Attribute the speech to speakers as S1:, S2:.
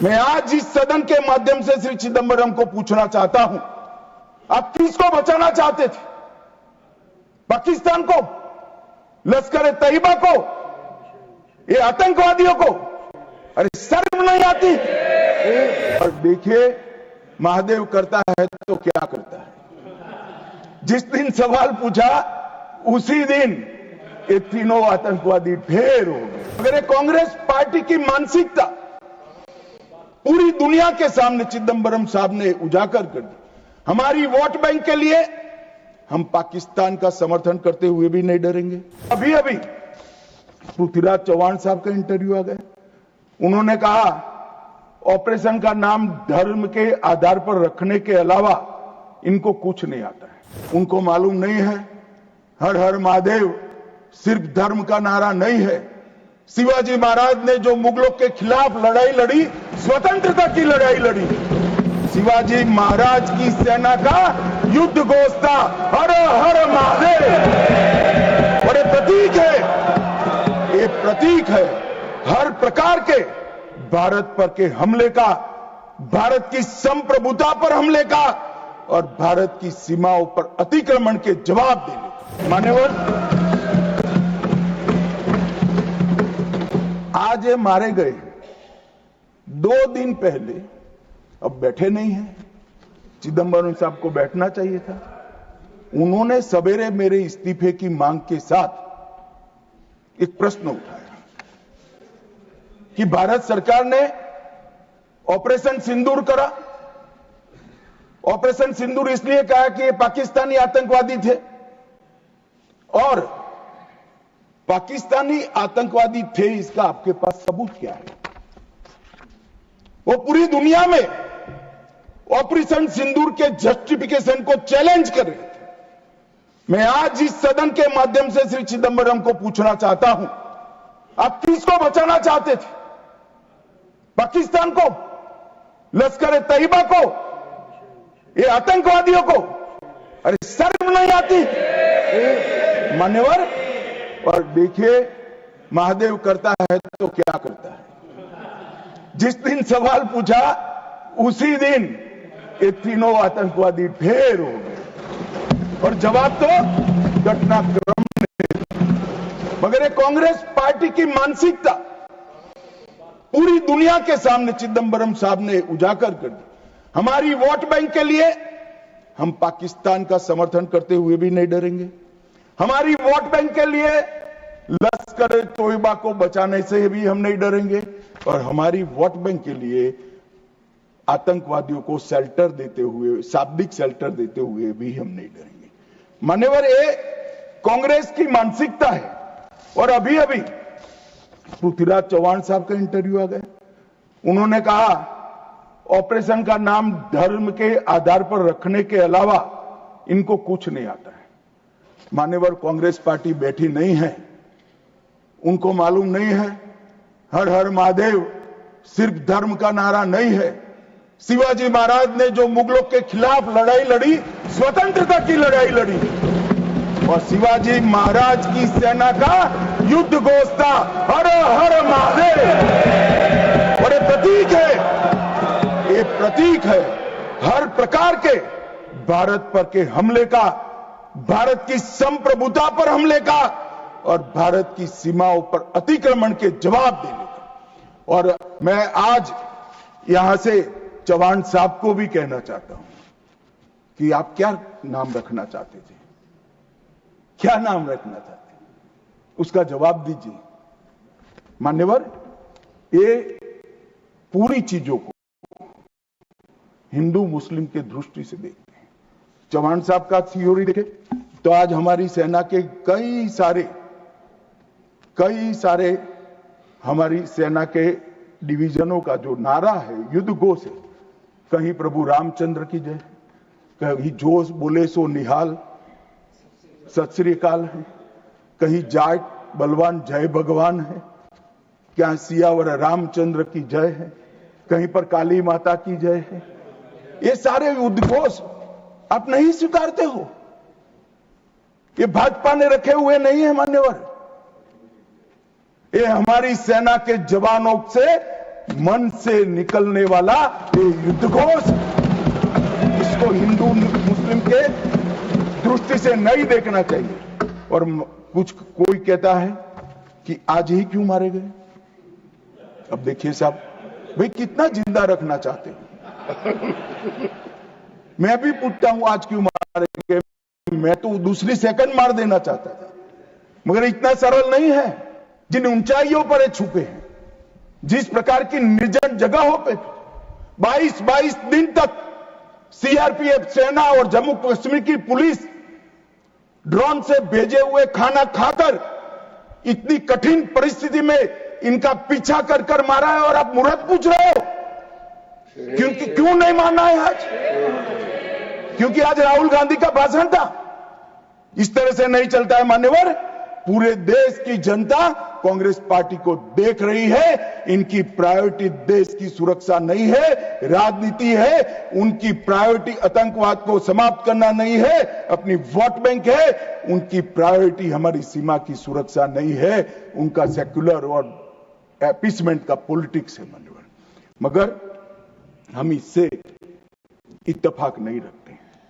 S1: मैं आज इस सदन के माध्यम से श्री चिदंबरम को पूछना चाहता हूं, आप किसको बचाना चाहते थे? पाकिस्तान को, लश्कर तैयबा को, ये आतंकवादियों को? अरे शर्म नहीं आती? और देखिए, महादेव करता है तो क्या करता है। जिस दिन सवाल पूछा उसी दिन ये तीनों आतंकवादी ढेर हो गए। अगर ये कांग्रेस पार्टी की मानसिकता पूरी दुनिया के सामने चिदंबरम साहब ने उजागर कर दी। हमारी वोट बैंक के लिए हम पाकिस्तान का समर्थन करते हुए भी नहीं डरेंगे। अभी अभी पृथ्वीराज चौहान साहब का इंटरव्यू आ गया, उन्होंने कहा ऑपरेशन का नाम धर्म के आधार पर रखने के अलावा इनको कुछ नहीं आता है। उनको मालूम नहीं है हर हर महादेव सिर्फ धर्म का नारा नहीं है। शिवाजी महाराज ने जो मुगलों के खिलाफ लड़ाई लड़ी, स्वतंत्रता की लड़ाई लड़ी, शिवाजी महाराज की सेना का युद्ध घोष था हर हर महादेव। और ये प्रतीक है, ये प्रतीक है हर प्रकार के भारत पर के हमले का, भारत की संप्रभुता पर हमले का और भारत की सीमाओं पर अतिक्रमण के जवाब देने। मान्यवर, आज ये मारे गए 2 दिन पहले, अब बैठे नहीं हैं। चिदंबरम साहब को बैठना चाहिए था। उन्होंने सवेरे मेरे इस्तीफे की मांग के साथ एक प्रश्न उठाया कि भारत सरकार ने ऑपरेशन सिंदूर करा। ऑपरेशन सिंदूर इसलिए कहा कि ये पाकिस्तानी आतंकवादी थे, और पाकिस्तानी आतंकवादी थे इसका आपके पास सबूत क्या है? वो पूरी दुनिया में ऑपरेशन सिंदूर के जस्टिफिकेशन को चैलेंज कर रहे थे। मैं आज इस सदन के माध्यम से श्री चिदंबरम को पूछना चाहता हूं, आप किसको बचाना चाहते थे? पाकिस्तान को, लश्कर तैयबा को, ये आतंकवादियों को? अरे शर्म नहीं आती? मान्यवर, और देखिए, महादेव करता है तो क्या करता है। जिस दिन सवाल पूछा उसी दिन ये तीनों आतंकवादी ढेर हो गए, और जवाब तो घटनाक्रम ने। मगर ये कांग्रेस पार्टी की मानसिकता पूरी दुनिया के सामने चिदंबरम साहब ने उजागर कर दी। हमारी वोट बैंक के लिए हम पाकिस्तान का समर्थन करते हुए भी नहीं डरेंगे। हमारी वोट बैंक के लिए लश्कर तोयबा को बचाने से भी हम नहीं डरेंगे, और हमारी वोट बैंक के लिए आतंकवादियों को शेल्टर देते हुए, शाब्दिक शेल्टर देते हुए भी हम नहीं डरेंगे। मान्यवर, ये कांग्रेस की मानसिकता है। और अभी अभी पृथ्वीराज चौहान साहब का इंटरव्यू आ गया, उन्होंने कहा ऑपरेशन का नाम धर्म के आधार पर रखने के अलावा इनको कुछ नहीं आता है। मान्यवर, कांग्रेस पार्टी बैठी नहीं है, उनको मालूम नहीं है हर हर महादेव सिर्फ धर्म का नारा नहीं है। शिवाजी महाराज ने जो मुगलों के खिलाफ लड़ाई लड़ी, स्वतंत्रता की लड़ाई लड़ी, और शिवाजी महाराज की सेना का युद्ध घोष था हर हर महादेव। और ये प्रतीक है, ये प्रतीक है हर प्रकार के भारत पर के हमले का, भारत की संप्रभुता पर हमले का और भारत की सीमाओं पर अतिक्रमण के जवाब देने का। और मैं आज यहां से चौहान साहब को भी कहना चाहता हूं कि आप क्या नाम रखना चाहते थे, क्या नाम रखना चाहते, उसका जवाब दीजिए। मान्यवर, ये पूरी चीजों को हिंदू मुस्लिम के दृष्टि से देखते हैं। चौहान साहब का थ्योरी देखे तो आज हमारी सेना के कई सारे हमारी सेना के डिवीजनों का जो नारा है, युद्ध घोष है, कहीं प्रभु रामचंद्र की जय, कहीं जोश बोले सो निहाल सत श्री अकाल है, कहीं जाट बलवान जय भगवान है, क्या सियावर रामचंद्र की जय है, कहीं पर काली माता की जय है। ये सारे उद्घोष आप नहीं स्वीकारते हो, ये भाजपा ने रखे हुए नहीं है। मान्यवर, ये हमारी सेना के जवानों से मन से निकलने वाला ये युद्धघोष, इसको हिंदू मुस्लिम के दृष्टि से नहीं देखना चाहिए। और कोई कहता है कि आज ही क्यों मारे गए। अब देखिए साहब, भाई कितना जिंदा रखना चाहते हो? मैं भी पूछता हूं आज क्यों मारे गए, मैं तो दूसरी सेकंड मार देना चाहता था, मगर इतना सरल नहीं है। जिन ऊंचाइयों पर ये छुपे हैं, जिस प्रकार की निर्जन जगहों पे 22 दिन तक सीआरपीएफ सेना और जम्मू कश्मीर की पुलिस ड्रोन से भेजे हुए खाना खाकर इतनी कठिन परिस्थिति में इनका पीछा कर कर मारा है, और आप मुहूर्त पूछ रहे हो क्योंकि क्यों नहीं मानना है आज? क्योंकि आज राहुल गांधी का भाषण था। इस तरह से नहीं चलता है मान्यवर। पूरे देश की जनता कांग्रेस पार्टी को देख रही है। इनकी प्रायोरिटी देश की सुरक्षा नहीं है, राजनीति है। उनकी प्रायोरिटी आतंकवाद को समाप्त करना नहीं है, अपनी वोट बैंक है। उनकी प्रायोरिटी हमारी सीमा की सुरक्षा नहीं है, उनका सेक्युलर और अपीसमेंट का पॉलिटिक्स है मान्यवर। मगर हम इससे इत्तेफाक नहीं रखते।